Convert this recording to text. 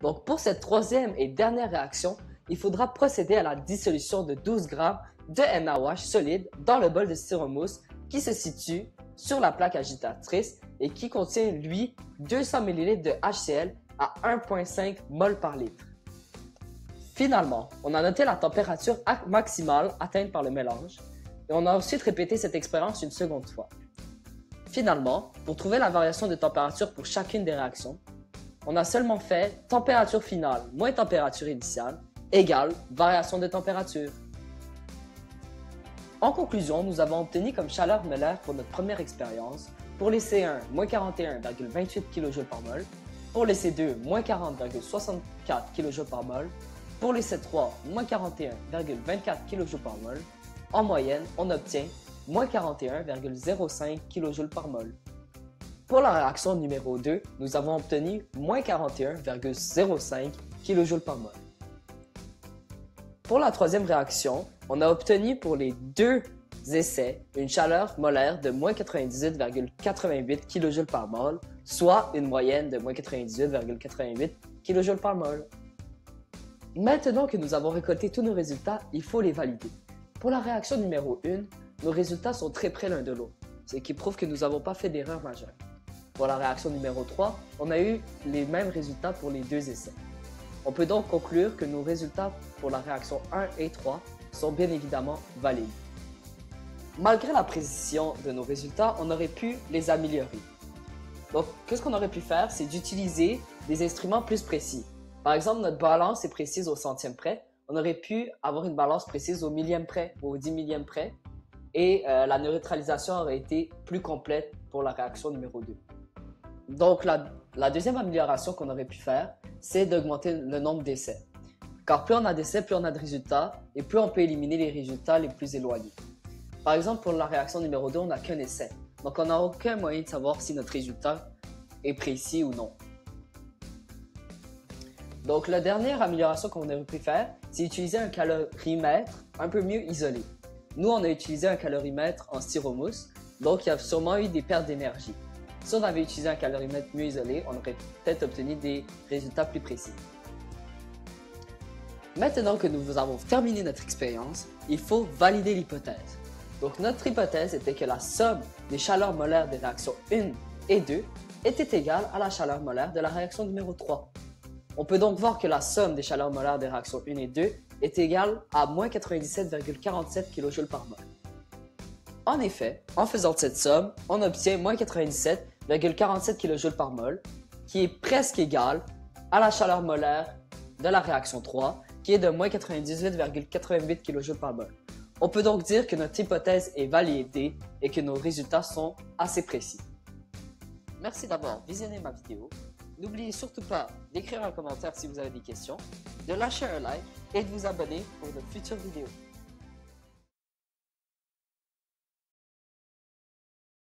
Donc pour cette troisième et dernière réaction, il faudra procéder à la dissolution de 12 g de NaOH solide dans le bol de styromousse qui se situe sur la plaque agitatrice et qui contient, lui, 200 ml de HCl à 1,5 mol par litre. Finalement, on a noté la température maximale atteinte par le mélange et on a ensuite répété cette expérience une seconde fois. Finalement, pour trouver la variation de température pour chacune des réactions, on a seulement fait température finale moins température initiale égale variation de température. En conclusion, nous avons obtenu comme chaleur molaire pour notre première expérience, pour les C1, moins 41,28 kJ par mol, pour les C2, moins 40,64 kJ par mol, pour les C3, moins 41,24 kJ par mol. En moyenne, on obtient moins 41,05 kJ par mol. Pour la réaction numéro 2, nous avons obtenu moins 41,05 kJ par mol. Pour la troisième réaction, on a obtenu pour les deux essais une chaleur molaire de moins 98,88 kJ par mol, soit une moyenne de moins 98,88 kJ par mol. Maintenant que nous avons récolté tous nos résultats, il faut les valider. Pour la réaction numéro 1, nos résultats sont très près l'un de l'autre, ce qui prouve que nous n'avons pas fait d'erreur majeure. Pour la réaction numéro 3, on a eu les mêmes résultats pour les deux essais. On peut donc conclure que nos résultats pour la réaction 1 et 3 sont bien évidemment valides. Malgré la précision de nos résultats, on aurait pu les améliorer. Donc, qu'est-ce qu'on aurait pu faire? C'est d'utiliser des instruments plus précis. Par exemple, notre balance est précise au centième près. On aurait pu avoir une balance précise au millième près ou au 10 millième près. Et la neutralisation aurait été plus complète pour la réaction numéro 2. Donc, la deuxième amélioration qu'on aurait pu faire, c'est d'augmenter le nombre d'essais. Car plus on a d'essais, plus on a de résultats et plus on peut éliminer les résultats les plus éloignés. Par exemple, pour la réaction numéro 2, on n'a qu'un essai. Donc, on n'a aucun moyen de savoir si notre résultat est précis ou non. Donc, la dernière amélioration qu'on aurait pu faire, c'est utiliser un calorimètre un peu mieux isolé. Nous, on a utilisé un calorimètre en styromousse, donc il y a sûrement eu des pertes d'énergie. Si on avait utilisé un calorimètre mieux isolé, on aurait peut-être obtenu des résultats plus précis. Maintenant que nous avons terminé notre expérience, il faut valider l'hypothèse. Donc notre hypothèse était que la somme des chaleurs molaires des réactions 1 et 2 était égale à la chaleur molaire de la réaction numéro 3. On peut donc voir que la somme des chaleurs molaires des réactions 1 et 2 est égale à moins 97,47 kJ par mol. En effet, en faisant cette somme, on obtient moins 97,47 kJ par mol, qui est presque égal à la chaleur molaire de la réaction 3, qui est de moins 98,88 kJ par mol. On peut donc dire que notre hypothèse est validée et que nos résultats sont assez précis. Merci d'avoir visionné ma vidéo. N'oubliez surtout pas d'écrire un commentaire si vous avez des questions, de lâcher un like et de vous abonner pour de futures vidéos.